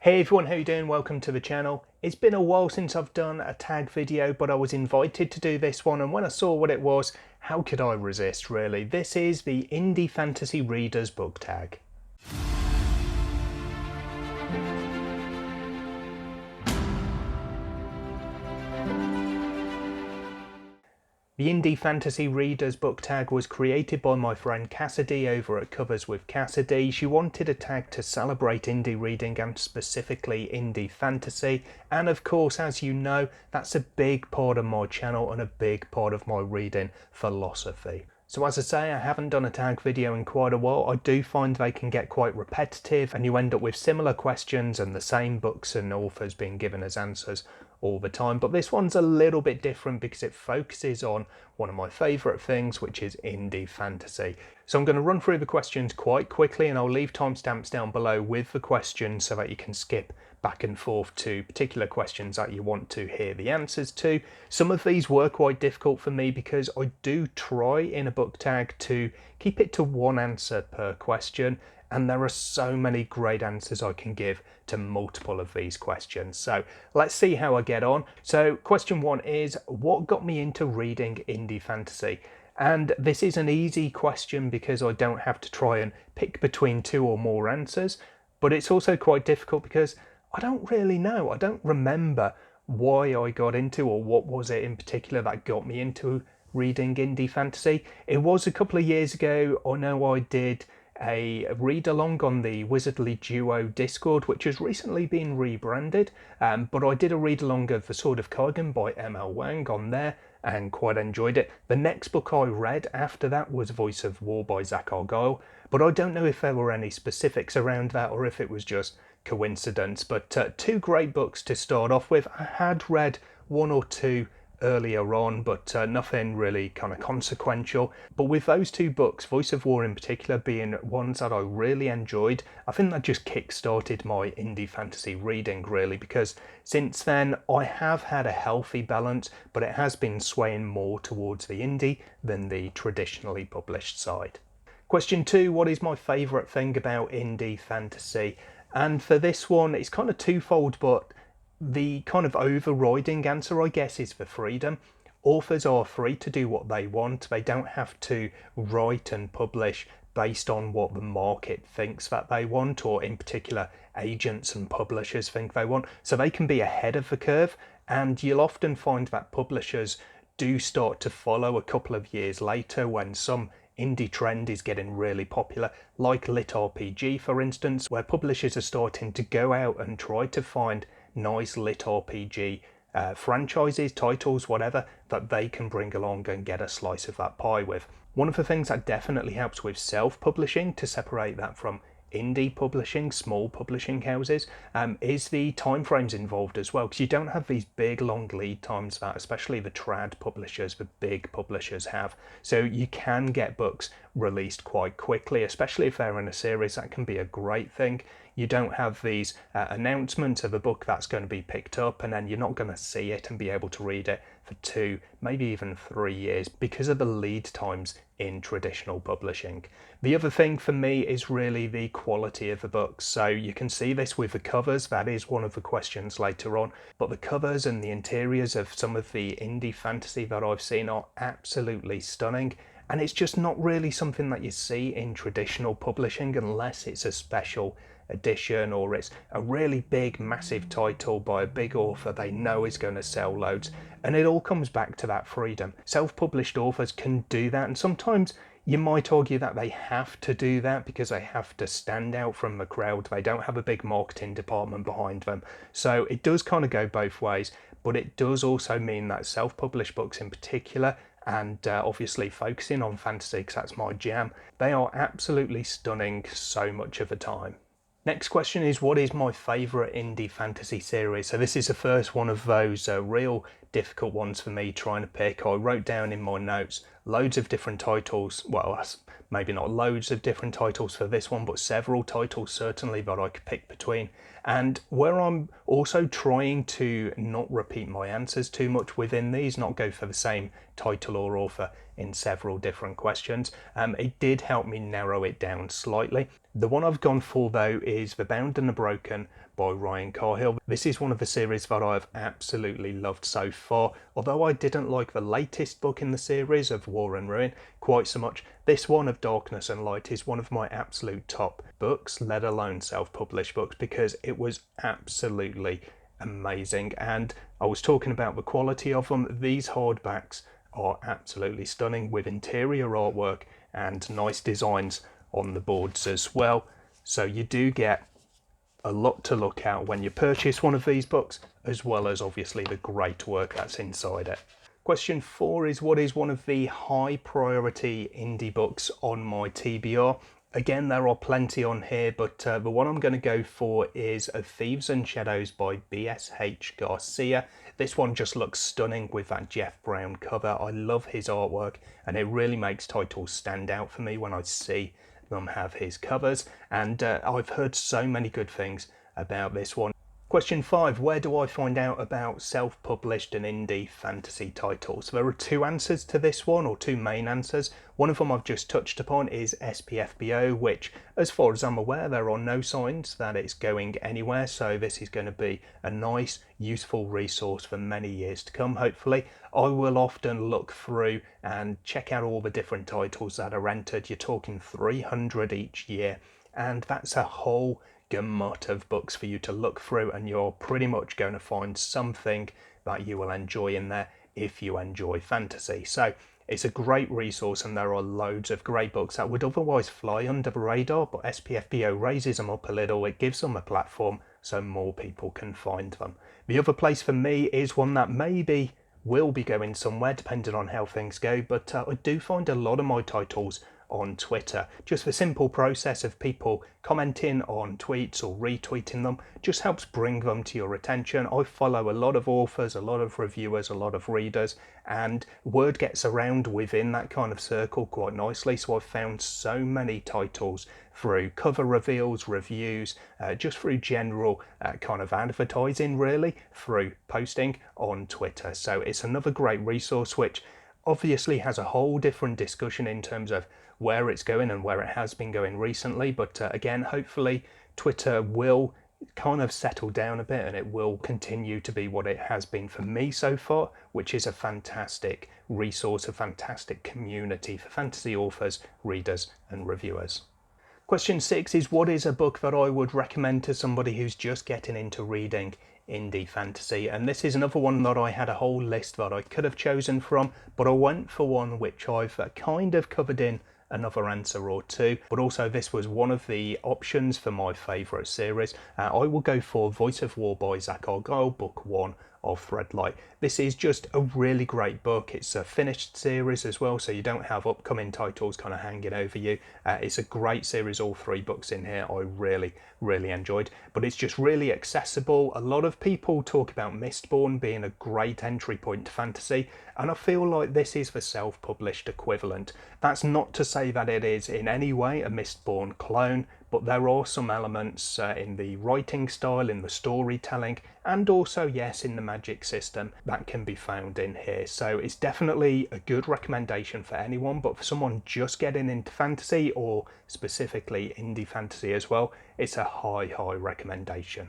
Hey everyone, how you doing? Welcome to the channel. It's been a while since I've done a tag video, but I was invited to do this one, and when I saw what it was, how could I resist really? This is the Indie Fantasy Readers book tag. The Indie Fantasy Readers book tag was created by my friend Cassidy over at CoverswithCassidy. She wanted a tag to celebrate indie reading and specifically indie fantasy, and of course, as you know, that's a big part of my channel and a big part of my reading philosophy. So as I say, I haven't done a tag video in quite a while. I do find they can get quite repetitive and you end up with similar questions and the same books and authors being given as answers all the time. But this one's a little bit different because it focuses on one of my favourite things, which is indie fantasy. So I'm going to run through the questions quite quickly and I'll leave timestamps down below with the questions so that you can skip back and forth to particular questions that you want to hear the answers to. Some of these were quite difficult for me because I do try in a book tag to keep it to one answer per question, and there are so many great answers I can give to multiple of these questions. So let's see how I get on. So question one is, what got me into reading indie fantasy? And this is an easy question because I don't have to try and pick between two or more answers, but it's also quite difficult because I don't really know. I don't remember why I got into, or what was it in particular that got me into reading indie fantasy. It was a couple of years ago. I know I did a read along on the Wizardly Duo Discord, which has recently been rebranded, but I did a read along of The Sword of Kaigan by M.L. Wang on there and quite enjoyed it. The next book I read after that was Voice of War by Zach Argyle, but I don't know if there were any specifics around that or if it was just coincidence. But two great books to start off with. I had read one or two earlier on, but nothing really kind of consequential. But with those two books, Voice of War in particular being ones that I really enjoyed, I think that just kick-started my indie fantasy reading really, because since then I have had a healthy balance, but it has been swaying more towards the indie than the traditionally published side. Question two, what is my favourite thing about indie fantasy? And for this one, it's kind of twofold, but the kind of overriding answer, I guess, is the freedom. Authors are free to do what they want. They don't have to write and publish based on what the market thinks that they want, or in particular agents and publishers think they want. So they can be ahead of the curve, and you'll often find that publishers do start to follow a couple of years later when some indie trend is getting really popular, like lit RPG for instance, where publishers are starting to go out and try to find nice lit RPG franchises, titles, whatever, that they can bring along and get a slice of that pie with. One of the things that definitely helps with self-publishing, to separate that from indie publishing, small publishing houses, is the timeframes involved as well, because you don't have these big long lead times that especially the trad publishers, the big publishers have. So you can get books released quite quickly, especially if they're in a series. That can be a great thing. You don't have these announcements of a book that's going to be picked up and then you're not going to see it and be able to read it for 2, maybe even 3 years because of the lead times in traditional publishing. The other thing for me is really the quality of the books. So you can see this with the covers. That is one of the questions later on, but the covers and the interiors of some of the indie fantasy that I've seen are absolutely stunning. And it's just not really something that you see in traditional publishing unless it's a special edition or it's a really big massive title by a big author they know is going to sell loads. And it all comes back to that freedom. Self-published authors can do that, and sometimes you might argue that they have to do that because they have to stand out from the crowd. They don't have a big marketing department behind them. So it does kind of go both ways, but it does also mean that self-published books in particular, and obviously focusing on fantasy because that's my jam, they are absolutely stunning so much of the time. Next question is, what is my favourite indie fantasy series? So this is the first one of those real difficult ones for me trying to pick. I wrote down in my notes loads of different titles. Well, that's maybe not loads of different titles for this one, but several titles certainly that I could pick between. And where I'm also trying to not repeat my answers too much within these, not go for the same title or author in several different questions, it did help me narrow it down slightly. The one I've gone for though is The Bound and the Broken by Ryan Cahill. This is one of the series that I've absolutely loved so far. Although I didn't like the latest book in the series of War and Ruin quite so much, this one of Darkness and Light is one of my absolute top books, let alone self-published books, because it was absolutely amazing. And I was talking about the quality of them. These hardbacks are absolutely stunning, with interior artwork and nice designs on the boards as well. So you do get a lot to look at when you purchase one of these books, as well as obviously the great work that's inside it. Question 4 is, what is one of the high priority indie books on my TBR? Again, there are plenty on here, but the one I'm going to go for is Of Thieves and Shadows by B.S.H. Garcia. This one just looks stunning with that Jeff Brown cover. I love his artwork, and it really makes titles stand out for me when I see them have his covers, and I've heard so many good things about this one. Question 5, where do I find out about self-published and indie fantasy titles? There are two answers to this one, or two main answers. One of them I've just touched upon is SPFBO, which, as far as I'm aware, there are no signs that it's going anywhere, so this is going to be a nice, useful resource for many years to come, hopefully. I will often look through and check out all the different titles that are entered. You're talking 300 each year, and that's a whole gamut of books for you to look through, and you're pretty much going to find something that you will enjoy in there if you enjoy fantasy. So it's a great resource, and there are loads of great books that would otherwise fly under the radar, but SPFBO raises them up a little. It gives them a platform so more people can find them. The other place for me is one that maybe will be going somewhere depending on how things go, but I do find a lot of my titles on Twitter. Just the simple process of people commenting on tweets or retweeting them just helps bring them to your attention. I follow a lot of authors, a lot of reviewers, a lot of readers, and word gets around within that kind of circle quite nicely. So I've found so many titles through cover reveals, reviews, just through general kind of advertising, really, through posting on Twitter. So it's another great resource, which obviously has a whole different discussion in terms of where it's going and where it has been going recently. But again, hopefully Twitter will kind of settle down a bit, and it will continue to be what it has been for me so far, which is a fantastic resource, a fantastic community for fantasy authors, readers and reviewers. Question 6 is, what is a book that I would recommend to somebody who's just getting into reading indie fantasy? And this is another one that I had a whole list that I could have chosen from, but I went for one which I've kind of covered in another answer or two, but also this was one of the options for my favourite series. I will go for Voice of War by Zach Argyle, book 1 of Threadlight. This is just a really great book. It's a finished series as well, so you don't have upcoming titles kind of hanging over you. It's a great series, all 3 books in here I really enjoyed, but it's just really accessible. A lot of people talk about Mistborn being a great entry point to fantasy, and I feel like this is the self-published equivalent. That's not to say that it is in any way a Mistborn clone, but there are some elements in the writing style, in the storytelling, and also, yes, in the magic system that can be found in here. So it's definitely a good recommendation for anyone, but for someone just getting into fantasy, or specifically indie fantasy as well, it's a high recommendation.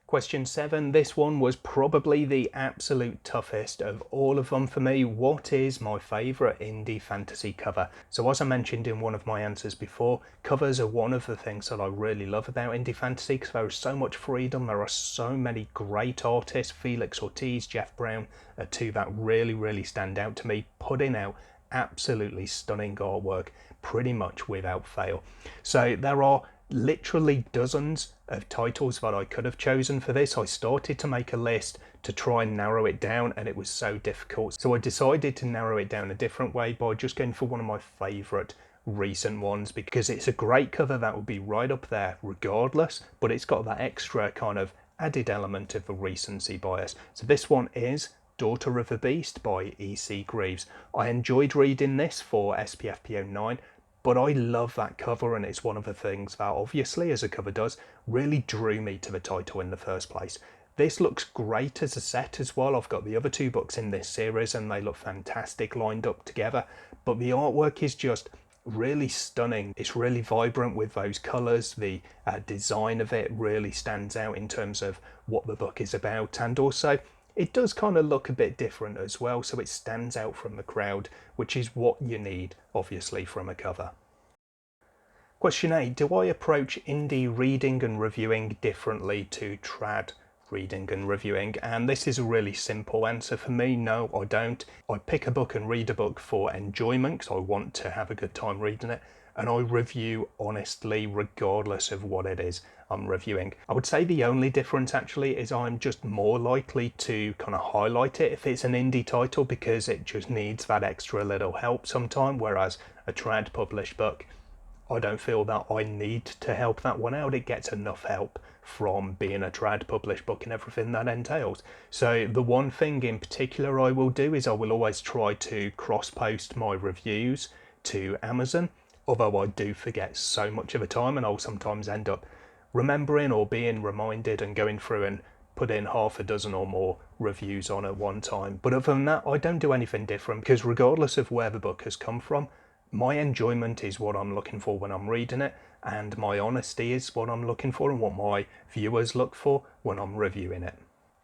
Question 7, this one was probably the absolute toughest of all of them for me. What is my favourite indie fantasy cover? So as I mentioned in one of my answers before, covers are one of the things that I really love about indie fantasy, because there is so much freedom, there are so many great artists. Felix Ortiz, Jeff Brown are two that really stand out to me, putting out absolutely stunning artwork pretty much without fail. So there are literally dozens of titles that I could have chosen for this. I started to make a list to try and narrow it down, and it was so difficult. So I decided to narrow it down a different way by just going for one of my favourite recent ones, because it's a great cover that would be right up there regardless, but it's got that extra kind of added element of the recency bias. So this one is Daughter of the Beast by E.C. Greaves. I enjoyed reading this for SPFPO 9, but I love that cover, and it's one of the things that, obviously, as a cover does, really drew me to the title in the first place. This looks great as a set as well. I've got the other 2 books in this series and they look fantastic lined up together, but the artwork is just really stunning. It's really vibrant with those colours. The design of it really stands out in terms of what the book is about, and also it does kind of look a bit different as well, so it stands out from the crowd, which is what you need, obviously, from a cover. Question 8. Do I approach indie reading and reviewing differently to trad reading and reviewing? And this is a really simple answer for me. No, I don't. I pick a book and read a book for enjoyment because I want to have a good time reading it, and I review honestly regardless of what it is I'm reviewing. I would say the only difference actually is I'm just more likely to kind of highlight it if it's an indie title, because it just needs that extra little help sometime, whereas a trad published book, I don't feel that I need to help that one out. It gets enough help from being a trad published book and everything that entails. So the one thing in particular I will do is I will always try to cross post my reviews to Amazon, although I do forget so much of the time, and I'll sometimes end up remembering or being reminded and going through and put in half a dozen or more reviews on at one time. But other than that, I don't do anything different, because regardless of where the book has come from, my enjoyment is what I'm looking for when I'm reading it, and my honesty is what I'm looking for and what my viewers look for when I'm reviewing it.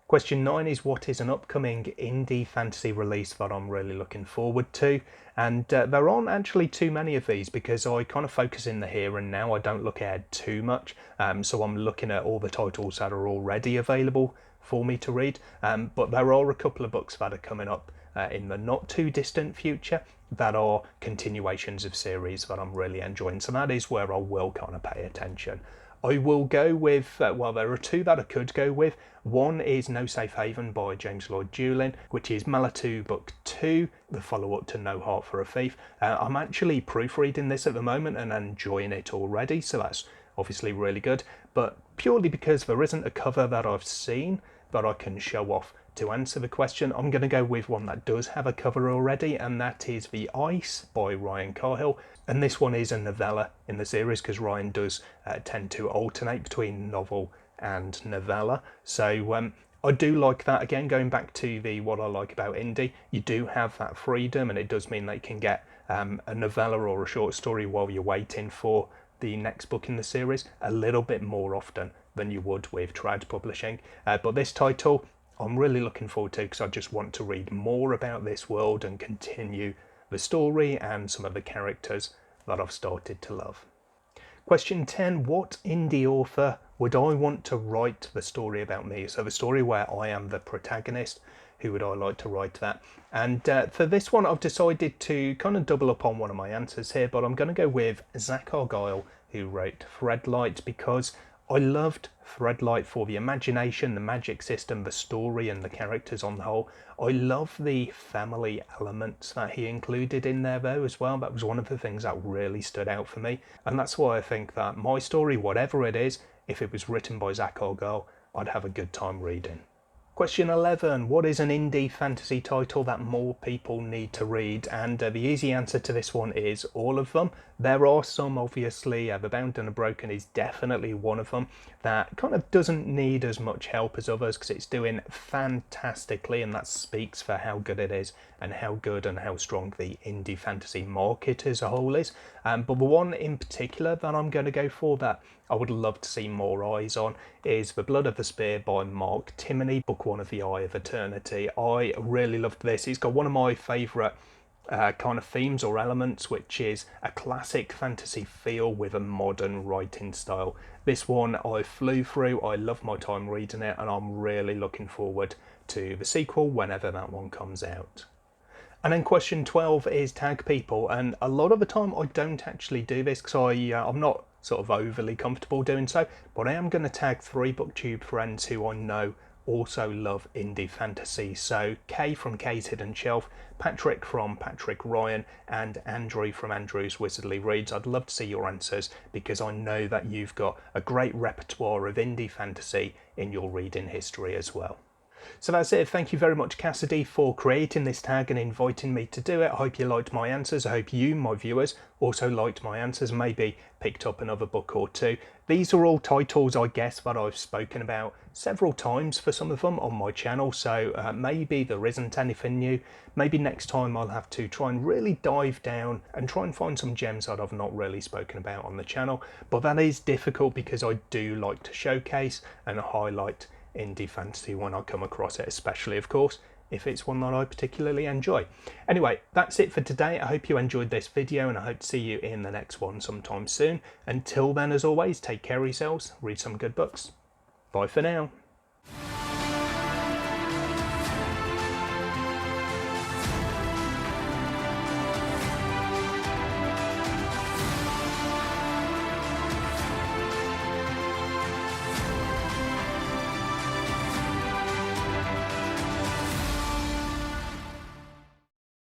Question 9 is, what is an upcoming indie fantasy release that I'm really looking forward to? And there aren't actually too many of these, because I kind of focus in the here and now. I don't look ahead too much, so I'm looking at all the titles that are already available for me to read, but there are a couple of books that are coming up in the not too distant future that are continuations of series that I'm really enjoying, so that is where I will kind of pay attention. I will go with, well, there are two that I could go with. One is No Safe Haven by James Lloyd Dewlin, which is Malatu Book 2, the follow-up to No Heart for a Thief. I'm actually proofreading this at the moment and enjoying it already, so that's obviously really good, but purely because there isn't a cover that I've seen that I can show off to answer the question, I'm going to go with one that does have a cover already, and that is The Ice by Ryan Cahill. And this one is a novella in the series, because Ryan does tend to alternate between novel and novella. So I do like that. Again, going back to the what I like about indie, you do have that freedom, and it does mean that you can get a novella or a short story while you're waiting for the next book in the series a little bit more often than you would with trad publishing. But this title I'm really looking forward to, because I just want to read more about this world and continue the story and some of the characters that I've started to love. Question 10, what indie author would I want to write the story about me? So the story where I am the protagonist, who would I like to write that? And for this one, I've decided to kind of double up on one of my answers here, but I'm going to go with Zach Argyle, who wrote Threadlight, because I loved Threadlight for the imagination, the magic system, the story, and the characters on the whole. I love the family elements that he included in there though as well. That was one of the things that really stood out for me. And that's why I think that my story, whatever it is, if it was written by Zach Argyle, I'd have a good time reading. Question 11, what is an indie fantasy title that more people need to read? And the easy answer to this one is all of them. There are some, obviously, The Bound and the Broken is definitely one of them, that kind of doesn't need as much help as others, because it's doing fantastically, and that speaks for how good it is and how good and how strong the indie fantasy market as a whole is. But the one in particular that I'm going to go for that I would love to see more eyes on is The Blood of the Spear by Mark Timoney, book 1 of The Eye of Eternity. I really loved this. It's got one of my favourite kind of themes or elements, which is a classic fantasy feel with a modern writing style. This one I flew through. I love my time reading it, and I'm really looking forward to the sequel whenever that one comes out. And then question 12 is tag people, and a lot of the time I don't actually do this because I'm not sort of overly comfortable doing so, but I am going to tag 3 BookTube friends who I know also love indie fantasy. So Kay from Kay's Hidden Shelf, Patrick from Patrick Ryan, and Andrew from Andrew's Wizardly Reads. I'd love to see your answers, because I know that you've got a great repertoire of indie fantasy in your reading history as well. So that's it. Thank you very much, Cassidy, for creating this tag and inviting me to do it. I hope you liked my answers. I hope you, my viewers, also liked my answers, maybe picked up another book or two. These are all titles, I guess, that I've spoken about several times for some of them on my channel, so maybe there isn't anything new. Maybe next time I'll have to try and really dive down and try and find some gems that I've not really spoken about on the channel, but that is difficult because I do like to showcase and highlight indie fantasy when I come across it, especially, of course, if it's one that I particularly enjoy. Anyway, that's it for today. I hope you enjoyed this video and I hope to see you in the next one sometime soon. Until then, as always, take care of yourselves, read some good books. Bye for now.